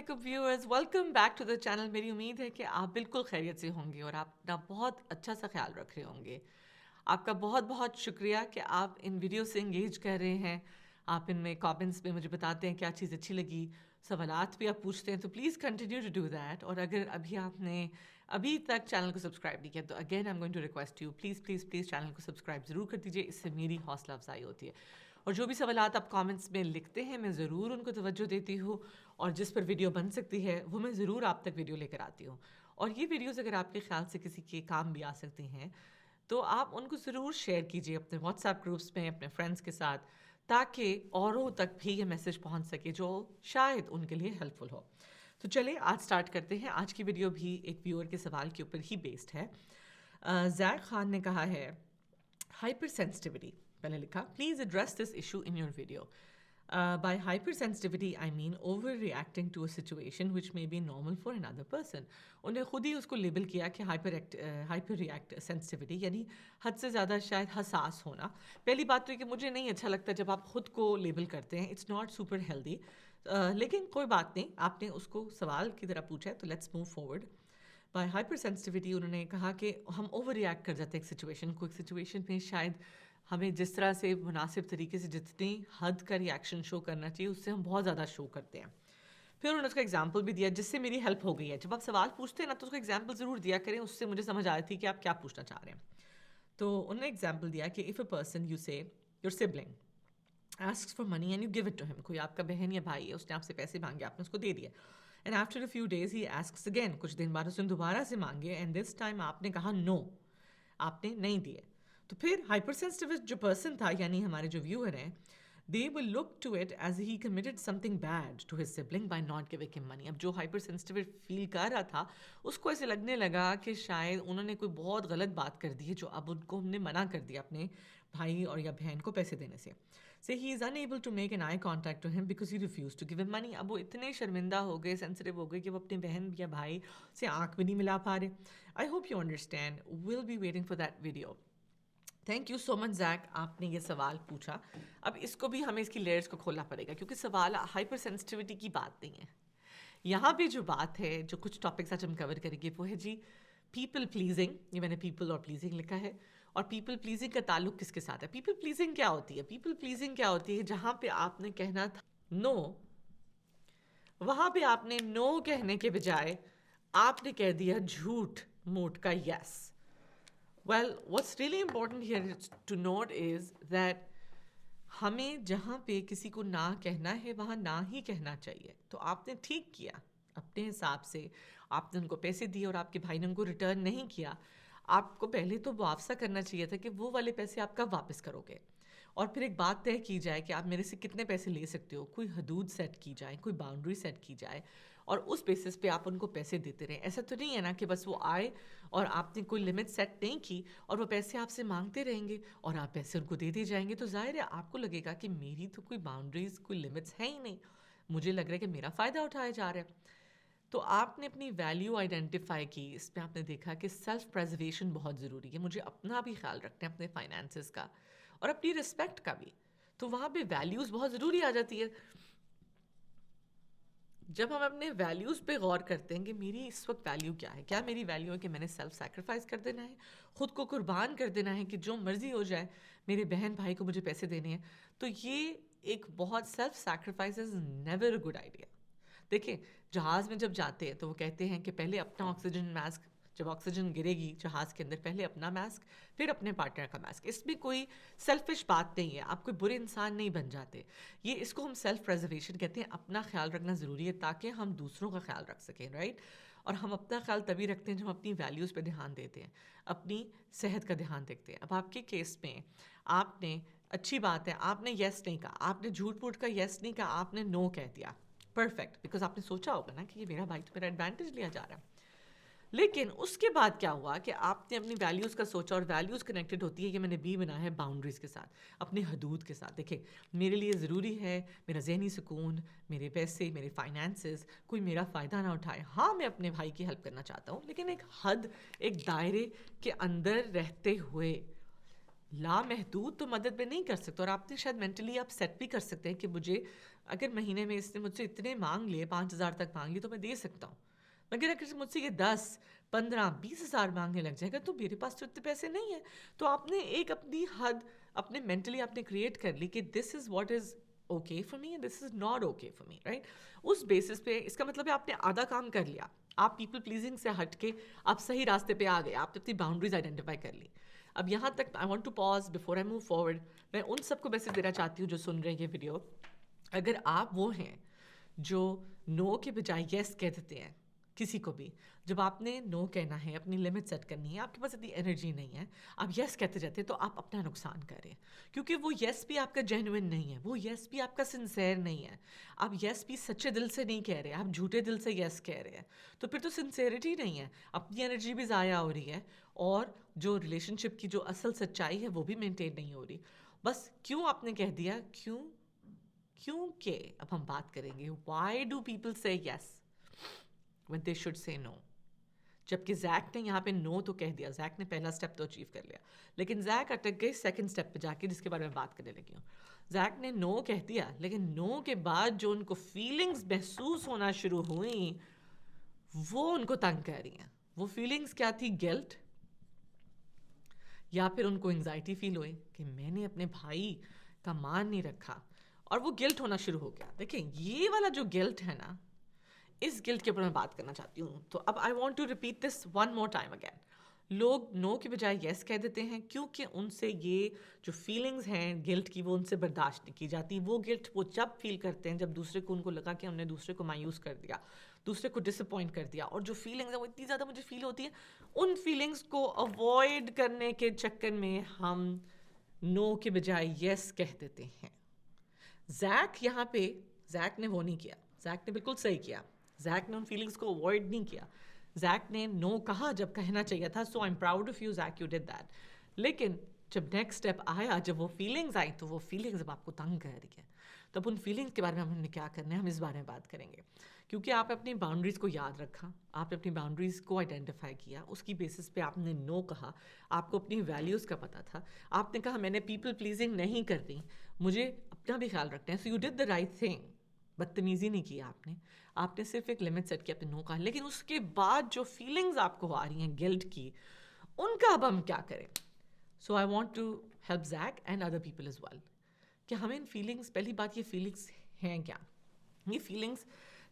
علیکم viewers, welcome back to the channel. میری امید ہے کہ آپ بالکل خیریت سے ہوں گے اور آپ اپنا بہت اچھا سا خیال رکھ رہے ہوں گے. آپ کا بہت بہت شکریہ کہ آپ ان ویڈیو سے انگیج کر رہے ہیں. آپ ان میں کامنٹس میں مجھے بتاتے ہیں کیا چیز اچھی لگی، سوالات بھی آپ پوچھتے ہیں، تو please continue to do that. اور اگر آپ نے ابھی تک چینل کو سبسکرائب نہیں کیا تو again I am going to request you, please please please channel کو سبسکرائب ضرور کر دیجیے. اس سے میری حوصلہ افزائی ہوتی ہے. اور جو بھی سوالات آپ کامنٹس میں لکھتے ہیں میں ضرور ان کو توجہ دیتی ہوں، اور جس پر ویڈیو بن سکتی ہے وہ میں ضرور آپ تک ویڈیو لے کر آتی ہوں. اور یہ ویڈیوز اگر آپ کے خیال سے کسی کے کام بھی آ سکتی ہیں تو آپ ان کو ضرور شیئر کیجیے اپنے واٹس ایپ گروپس میں، اپنے فرینڈس کے ساتھ، تاکہ اوروں تک بھی یہ میسج پہنچ سکے جو شاید ان کے لیے ہیلپ فل ہو. تو چلیں آج سٹارٹ کرتے ہیں. آج کی ویڈیو بھی ایک ویور کے سوال کے اوپر ہی بیسڈ ہے. زیق خان نے کہا ہے ہائپر سینسٹیوٹی. میں نے لکھا please address this issue in your video. By hypersensitivity, I mean overreacting to a situation which may be normal for another person. انہیں خود ہی اس کو لیبل کیا کہ ہائپر ریئیکٹ سینسٹیوٹی یعنی حد سے زیادہ شاید حساس ہونا. پہلی بات تو یہ کہ مجھے نہیں اچھا لگتا جب آپ خود کو لیبل کرتے ہیں. It's not super healthy. لیکن کوئی بات نہیں، آپ نے اس کو سوال کی طرح پوچھا ہے تو let's move forward. By hyper sensitivity انہوں نے کہا کہ ہم اوور ریئیکٹ کر جاتے ہیں ایک سچویشن کو. ایک سچویشن میں شاید ہمیں جس طرح سے مناسب طریقے سے جتنی حد کا ریئیکشن شو کرنا چاہیے اس سے ہم بہت زیادہ شو کرتے ہیں. پھر انہوں نے اس کا ایگزامپل بھی دیا جس سے میری ہیلپ ہو گئی ہے. جب آپ سوال پوچھتے ہیں نا تو اس کا ایگزامپل ضرور دیا کریں، اس سے مجھے سمجھ آئی تھی کہ آپ کیا پوچھنا چاہ رہے ہیں. تو انہوں نے ایگزامپل دیا کہ اف اے پرسن یو سے your sibling asks for money and you give it to him. کوئی آپ کا بہن یا بھائی ہے، اس نے آپ سے پیسے مانگے، آپ نے اس کو دے دیا. And after a few days he asks again. کچھ دن بعد اس نے دوبارہ سے مانگے and this time آپ نے کہا no، آپ نے نہیں دیے. تو پھر ہائپر سینسٹیو جو پرسن تھا یعنی ہمارے جو ویور ہیں، they will look to it as he committed something bad to his sibling by not giving him money. اب جو ہائپر سینسٹیو فیل کر رہا تھا اس کو ایسے لگنے لگا کہ شاید انہوں نے کوئی بہت غلط بات کر دی ہے جو اب ان کو ہم نے منع کر دیا اپنے بھائی اور یا بہن کو پیسے دینے سے. So he is unable to make an eye contact to him because he refused to give him money. اب وہ اتنے شرمندہ ہو گئے، سینسٹیو ہو گئے کہ وہ اپنی بہن یا بھائی سے آنکھ بھی نہیں ملا پا رہے. I hope you understand. We'll be waiting for that video. Thank you so much زیک، آپ نے یہ سوال پوچھا. اب اس کو بھی ہمیں اس کی لیئرز کو کھولنا پڑے گا کیونکہ سوال ہائپر سینسٹیوٹی کی بات نہیں ہے. یہاں پہ جو بات ہے، جو کچھ ٹاپکس آج ہم کور کریں گے وہ ہے جی پیپل پلیزنگ. یہ میں نے پیپل اور پلیزنگ لکھا ہے. اور پیپل پلیزنگ کا تعلق کس کے ساتھ ہے؟ پیپل پلیزنگ کیا ہوتی ہے؟ پیپل پلیزنگ کیا ہوتی ہے؟ جہاں پہ آپ نے کہنا تھا نو، وہاں پہ آپ نے نو کہنے کے بجائے آپ نے کہہ دیا جھوٹ موٹ کا یس. Well, what's really important here to note is that ہمیں جہاں پہ کسی کو نہ کہنا ہے وہاں نہ ہی کہنا چاہیے. تو آپ نے ٹھیک کیا اپنے حساب سے، آپ نے ان کو پیسے دیے اور آپ کے بھائی نے ان کو ریٹرن نہیں کیا. آپ کو پہلے تو معاوضہ کرنا چاہیے تھا کہ وہ والے پیسے آپ کب واپس کرو گے، اور پھر ایک بات طے کی جائے کہ آپ میرے سے کتنے پیسے لے سکتے ہو. کوئی حدود سیٹ کی جائے، کوئی باؤنڈری سیٹ کی جائے اور اس بیسس پہ آپ ان کو پیسے دیتے رہیں. ایسا تو نہیں ہے نا کہ بس وہ آئے اور آپ نے کوئی لمٹ سیٹ نہیں کی اور وہ پیسے آپ سے مانگتے رہیں گے اور آپ پیسے ان کو دیتے جائیں گے. تو ظاہر ہے آپ کو لگے گا کہ میری تو کوئی باؤنڈریز، کوئی لمٹس ہیں ہی نہیں، مجھے لگ رہا ہے کہ میرا فائدہ اٹھایا جا رہا ہے. تو آپ نے اپنی ویلیو آئیڈینٹیفائی کی. اس میں آپ نے دیکھا کہ سیلف پریزرویشن بہت ضروری ہے. مجھے اپنا بھی خیال رکھنا ہے، اپنے فائنانسز کا اور اپنی رسپیکٹ کا بھی. تو وہاں پہ ویلیوز بہت ضروری آ جاتی ہے. جب ہم اپنے ویلیوز پہ غور کرتے ہیں کہ میری اس وقت ویلیو کیا ہے، کیا میری ویلیو ہے کہ میں نے سیلف سیکریفائس کر دینا ہے، خود کو قربان کر دینا ہے کہ جو مرضی ہو جائے میرے بہن بھائی کو مجھے پیسے دینے ہیں. تو یہ ایک بہت self sacrifice is never a good idea. دیکھیں جہاز میں جب جاتے ہیں تو وہ کہتے ہیں کہ پہلے اپنا آکسیجن ماسک، جب آکسیجن گرے گی جہاز کے اندر پہلے اپنا ماسک پھر اپنے پارٹنر کا ماسک. اس میں کوئی سیلفش بات نہیں ہے، آپ کوئی برے انسان نہیں بن جاتے. یہ اس کو ہم سیلف پریزرویشن کہتے ہیں. اپنا خیال رکھنا ضروری ہے تاکہ ہم دوسروں کا خیال رکھ سکیں، رائٹ. اور ہم اپنا خیال تبھی رکھتے ہیں جب ہم اپنی ویلیوز پہ دھیان دیتے ہیں، اپنی صحت کا دھیان دیکھتے ہیں. اب آپ کے کیس میں آپ نے، اچھی بات ہے، آپ نے یس نہیں کہا، آپ نے جھوٹ پوٹ کا یس نہیں کہا، آپ نے نو کہہ دیا. پرفیکٹ، بیکاز آپ نے سوچا ہوگا نا کہ یہ میرا بھائی تو میرا ایڈوانٹیج لیا جا رہا ہے. لیکن اس کے بعد کیا ہوا کہ آپ نے اپنی ویلیوز کا سوچا، اور ویلیوز کنیکٹڈ ہوتی ہے، یہ میں نے بھی بنا ہے باؤنڈریز کے ساتھ، اپنے حدود کے ساتھ. دیکھیں میرے لیے ضروری ہے میرا ذہنی سکون، میرے پیسے، میرے فائنانسز، کوئی میرا فائدہ نہ اٹھائے. ہاں میں اپنے بھائی کی ہیلپ کرنا چاہتا ہوں لیکن ایک حد، ایک دائرے کے اندر رہتے ہوئے. لامحدود تو مدد میں نہیں کر سکتا، اور آپ نے شاید مینٹلی آپ سیٹ بھی کر سکتے ہیں کہ مجھے اگر مہینے میں اس نے مجھ سے اتنے مانگ لیے، 5,000 تک مانگ لی تو میں دے سکتا ہوں، مگر اگر مجھ سے یہ 10 15 20,000 مانگنے لگ جائے گا تو میرے پاس تو اتنے پیسے نہیں ہیں. تو آپ نے ایک اپنی حد اپنے مینٹلی آپ نے کریٹ کر لی کہ this is what is okay for me and this is not okay for me, right. اس بیسس پہ اس کا مطلب ہے آپ نے آدھا کام کر لیا، آپ پیپل پلیزنگ سے ہٹ کے آپ صحیح راستے پہ آ گئے، آپ نے اپنی باؤنڈریز آئیڈینٹیفائی کر لی. اب یہاں تک I want to pause before I move forward. میں ان سب کو میسج دینا چاہتی ہوں جو سن رہے ہیں یہ ویڈیو، اگر آپ وہ ہیں جو نو کے بجائے یس کہہ دیتے ہیں کسی کو بھی، جب آپ نے نو کہنا ہے، اپنی لمٹ سیٹ کرنی ہے، آپ کے پاس اتنی انرجی نہیں ہے، آپ یس کہتے جاتے ہیں، تو آپ اپنا نقصان کر رہے ہیں. کیونکہ وہ یس بھی آپ کا جینوئن نہیں ہے، وہ یس بھی آپ کا سنسیئر نہیں ہے، آپ یس بھی سچے دل سے نہیں کہہ رہے، آپ جھوٹے دل سے یس کہہ رہے ہیں. تو پھر تو سنسیئرٹی نہیں ہے، اپنی انرجی بھی ضائع ہو رہی ہے، اور جو ریلیشن شپ کی جو اصل سچائی ہے وہ بھی مینٹین نہیں ہو رہی. بس کیوں آپ نے کہہ دیا؟ کیونکہ اب ہم بات کریں گے وائی ڈو پیپل سے یس when they should say no. جبکہ زیک نے یہاں پہ نو تو کہہ دیا، زیک نے پہلا سٹیپ تو اچیو کر لیا، لیکن زیک اٹک گئے سیکنڈ سٹیپ پہ جا کے، جس کے بارے میں بات کرنے لگی ہوں. زیک نے نو کہہ دیا، لیکن نو کے بعد جو ان کو فیلنگز محسوس ہونا شروع ہوئیں وہ ان کو تنگ کر رہی ہیں. وہ فیلنگز کیا تھی؟ گلٹ، یا پھر ان کو انگزائٹی فیل ہوئی کہ میں نے اپنے بھائی کا مان نہیں رکھا، اور وہ گلٹ ہونا شروع ہو گیا. دیکھیں یہ والا جو گلٹ ہے نا، اس گلٹ کے اوپر میں بات کرنا چاہتی ہوں. تو اب I want to repeat this one more time again. لوگ نو کے بجائے یس کہہ دیتے ہیں کیونکہ ان سے یہ جو فیلنگز ہیں گلٹ کی وہ ان سے برداشت نہیں کی جاتی. وہ گلٹ وہ جب فیل کرتے ہیں جب دوسرے کو ان کو لگا کہ ہم نے دوسرے کو مایوس کر دیا، دوسرے کو ڈس اپوائنٹ کر دیا، اور جو فیلنگز ہیں وہ اتنی زیادہ مجھے فیل ہوتی ہیں، ان فیلنگز کو اوائڈ کرنے کے چکر میں ہم نو کے بجائے یس کہہ دیتے ہیں. زیک یہاں پہ، زیک نے وہ نہیں کیا، زیک نے بالکل صحیح کیا. زیک نے ان فیلنگز کو اوائڈ نہیں کیا، زیک نے نو کہا جب کہنا چاہیے تھا. So I am proud of you Zack, you did that. لیکن جب نیکسٹ اسٹیپ آیا، جب وہ فیلنگز آئیں تو وہ فیلنگز اب آپ کو تنگ کر رہی ہیں. تو اب ان فیلنگز کے بارے میں ہم نے کیا کرنا ہے، ہم اس بارے میں بات کریں گے. کیونکہ آپ نے اپنی باؤنڈریز کو یاد رکھا، آپ نے اپنی باؤنڈریز کو آئیڈینٹیفائی کیا، اس کی بیسس پہ آپ نے نو کہا، آپ کو اپنی ویلیوز کا پتہ تھا، آپ نے کہا میں نے پیپل پلیزنگ نہیں کر رہی، مجھے اپنا بھی خیال رکھنا ہے. So you did the right thing. بدتمیزی نہیں کی آپ نے صرف ایک لمٹ سیٹ کیا، آپ نے نو کہا. لیکن اس کے بعد جو فیلنگز آپ کو آ رہی ہیں گلٹ کی، ان کا اب ہم کیا کریں؟ So I want to help Zack and other people as well کہ ہمیں ان فیلنگس، پہلی بات یہ فیلنگس ہیں کیا؟ یہ فیلنگس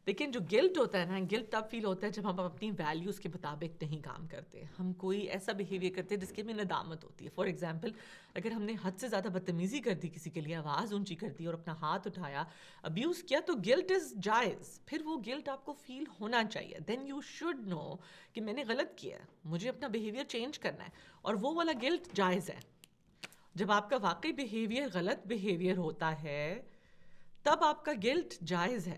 لیکن جو گلٹ ہوتا ہے نا، گلٹ تب فیل ہوتا ہے جب ہم اپنی ویلیوز کے مطابق نہیں کام کرتے، ہم کوئی ایسا بیہیویئر کرتے ہیں جس کی ہمیں ندامت ہوتی ہے. فار ایگزامپل، اگر ہم نے حد سے زیادہ بدتمیزی کر دی کسی کے لیے، آواز اونچی کر دی اور اپنا ہاتھ اٹھایا، ابیوز کیا، تو گلٹ از جائز. پھر وہ گلٹ آپ کو فیل ہونا چاہیے. دین یو شوڈ نو کہ میں نے غلط کیا ہے، مجھے اپنا بیہیویئر چینج کرنا ہے، اور وہ والا گلٹ جائز ہے. جب آپ کا واقعی بیہیویئر غلط بیہیویئر ہوتا ہے تب آپ کا گلٹ جائز ہے.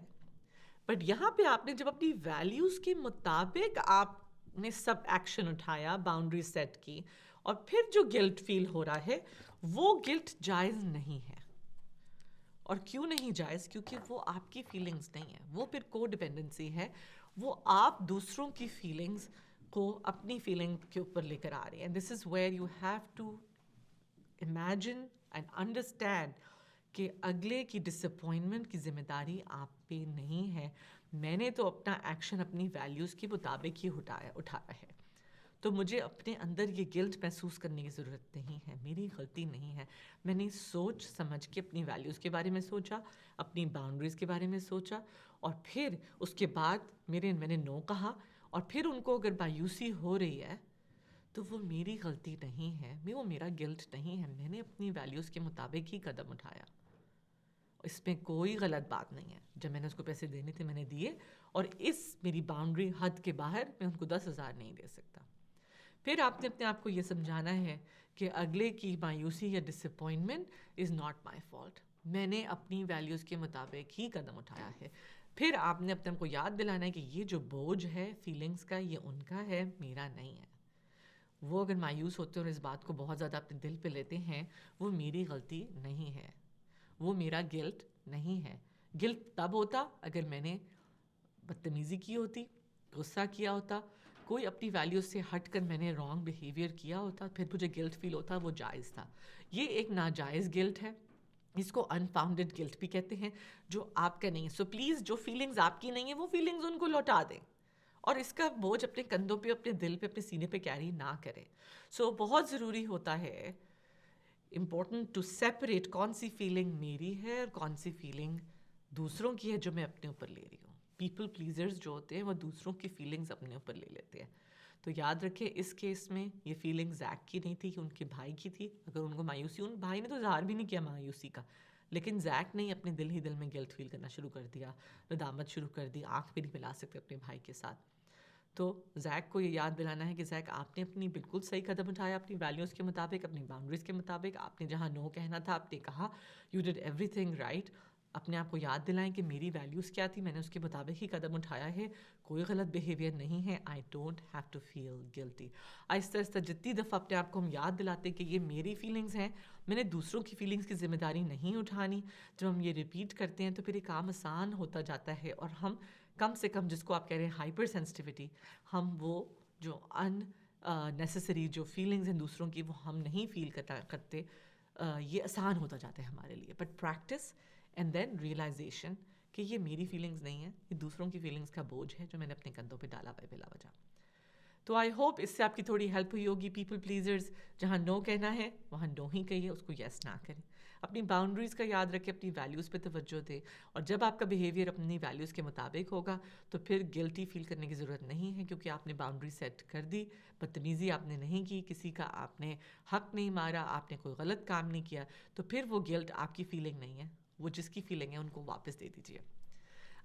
بٹ یہاں پہ آپ نے جب اپنی ویلیوز کے مطابق آپ نے سب ایکشن اٹھایا، باؤنڈری سیٹ کی، اور پھر جو گلٹ فیل ہو رہا ہے وہ گلٹ جائز نہیں ہے. اور کیوں نہیں جائز؟ کیونکہ وہ آپ کی فیلنگز نہیں ہیں، وہ پھر کو ڈپینڈنسی ہے. وہ آپ دوسروں کی فیلنگز کو اپنی فیلنگ کے اوپر لے کر آ رہے ہیں. This is where you have to imagine and understand کہ اگلے کی ڈس اپوائنٹمنٹ کی ذمہ داری آپ پہ نہیں ہے. میں نے تو اپنا ایکشن اپنی ویلیوز کے مطابق ہی اٹھایا ہے، تو مجھے اپنے اندر یہ گلٹ محسوس کرنے کی ضرورت نہیں ہے. میری غلطی نہیں ہے، میں نے سوچ سمجھ کے اپنی ویلیوز کے بارے میں سوچا، اپنی باؤنڈریز کے بارے میں سوچا، اور پھر اس کے بعد میں نے نو کہا، اور پھر ان کو اگر مایوسی ہو رہی ہے تو وہ میری غلطی نہیں ہے، وہ میرا گلٹ نہیں ہے. میں نے اپنی ویلیوز کے مطابق ہی قدم اٹھایا، اس میں کوئی غلط بات نہیں ہے. جب میں نے اس کو پیسے دینے تھے میں نے دیے، اور اس میری باؤنڈری حد کے باہر میں ان کو 10,000 نہیں دے سکتا. پھر آپ نے اپنے آپ کو یہ سمجھانا ہے کہ اگلے کی مایوسی یا disappointment is not my fault, میں نے اپنی ویلیوز کے مطابق ہی قدم اٹھایا ہے. پھر آپ نے اپنے آپ کو یاد دلانا ہے کہ یہ جو بوجھ ہے فیلنگز کا، یہ ان کا ہے، میرا نہیں ہے. وہ اگر مایوس ہوتے اور اس بات کو بہت زیادہ اپنے دل پہ لیتے ہیں، وہ میری غلطی نہیں ہے، وہ میرا گلٹ نہیں ہے. گلٹ تب ہوتا اگر میں نے بدتمیزی کی ہوتی، غصہ کیا ہوتا، کوئی اپنی ویلیوز سے ہٹ کر میں نے رانگ بیہیویئر کیا ہوتا پھر مجھے گلٹ فیل ہوتا، وہ جائز تھا. یہ ایک ناجائز گلٹ ہے، اس کو انفاؤنڈیڈ گلٹ بھی کہتے ہیں، جو آپ کا نہیں ہے. سو پلیز جو فیلنگز آپ کی نہیں ہیں وہ فیلنگز ان کو لوٹا دیں، اور اس کا بوجھ اپنے کندھوں پہ، اپنے دل پہ، اپنے سینے پہ کیری نہ کریں. سو بہت ضروری ہوتا ہے، امپورٹنٹ ٹو سیپریٹ کون سی فیلنگ میری ہے اور کون سی فیلنگ دوسروں کی ہے جو میں اپنے اوپر لے رہی ہوں. پیپل پلیزرز جو ہوتے ہیں وہ دوسروں کی فیلنگز اپنے اوپر لے لیتے ہیں. تو یاد رکھیں اس کیس میں یہ فیلنگ زیک کی نہیں تھی، کہ ان کے بھائی کی تھی. اگر ان کو مایوسی، ان بھائی نے تو اظہار بھی نہیں کیا مایوسی کا، لیکن زیک نے اپنے دل ہی دل میں گلٹ فیل کرنا شروع کر دیا، ندامت شروع کر دی، آنکھ بھی نہیں ملا سکتے اپنے بھائی کے ساتھ. تو زیک کو یہ یاد دلانا ہے کہ زیک آپ نے اپنی بالکل صحیح قدم اٹھایا، اپنی ویلیوز کے مطابق، اپنی باؤنڈریز کے مطابق. آپ نے جہاں نو کہنا تھا آپ نے کہا، you did every thing right. اپنے آپ کو یاد دلائیں کہ میری ویلیوز کیا تھی، میں نے اس کے مطابق ہی قدم اٹھایا ہے، کوئی غلط بیہیویئر نہیں ہے. آئی ڈونٹ ہیو ٹو فیل گلٹی. آہستہ آہستہ جتنی دفعہ اپنے آپ کو ہم یاد دلاتے کہ یہ میری فیلنگز ہیں، میں نے دوسروں کی فیلنگز کی ذمہ داری نہیں اٹھانی، جب ہم یہ ریپیٹ کرتے ہیں تو پھر یہ کام آسان ہوتا جاتا ہے، اور ہم کم سے کم، جس کو آپ کہہ رہے ہیں ہائپر سینسٹیوٹی، ہم وہ جو نیسیسری جو فیلنگز ہیں دوسروں کی وہ ہم نہیں فیل کرتے. یہ آسان ہوتا جاتا ہے ہمارے لیے. But practice and then realisation کہ یہ میری فیلنگز نہیں ہیں، یہ دوسروں کی فیلنگز کا بوجھ ہے جو میں نے اپنے کندھوں پہ ڈالا ہوا ہے بلا وجہ. تو آئی ہوپ اس سے آپ کی تھوڑی ہیلپ ہوئی ہوگی. پیپل پلیزرز جہاں نو کہنا ہے وہاں نو ہی کہیے، اس کو یس نہ کریں. اپنی باؤنڈریز کا یاد رکھیں، اپنی ویلیوز پہ توجہ دیں، اور جب آپ کا بیہیویئر اپنی ویلیوز کے مطابق ہوگا تو پھر گلٹی فیل کرنے کی ضرورت نہیں ہے، کیونکہ آپ نے باؤنڈری سیٹ کر دی. بدتمیزی آپ نے نہیں کی، کسی کا آپ نے حق نہیں مارا، آپ نے کوئی غلط کام نہیں کیا، تو پھر وہ گلٹ آپ کی فیلنگ نہیں ہے، وہ جس کی فیلنگ ہے ان کو واپس دے دیجیے.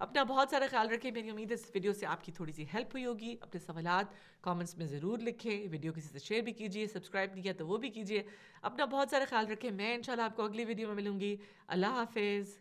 اپنا بہت سارا خیال رکھیں. میری امید ہے اس ویڈیو سے آپ کی تھوڑی سی ہیلپ ہوئی ہوگی. اپنے سوالات کامنٹس میں ضرور لکھیں، ویڈیو کسی سے شیئر بھی کیجیے، سبسکرائب نہیں کیا تو وہ بھی کیجیے. اپنا بہت سارا خیال رکھیں. میں انشاءاللہ آپ کو اگلی ویڈیو میں ملوں گی. اللہ حافظ.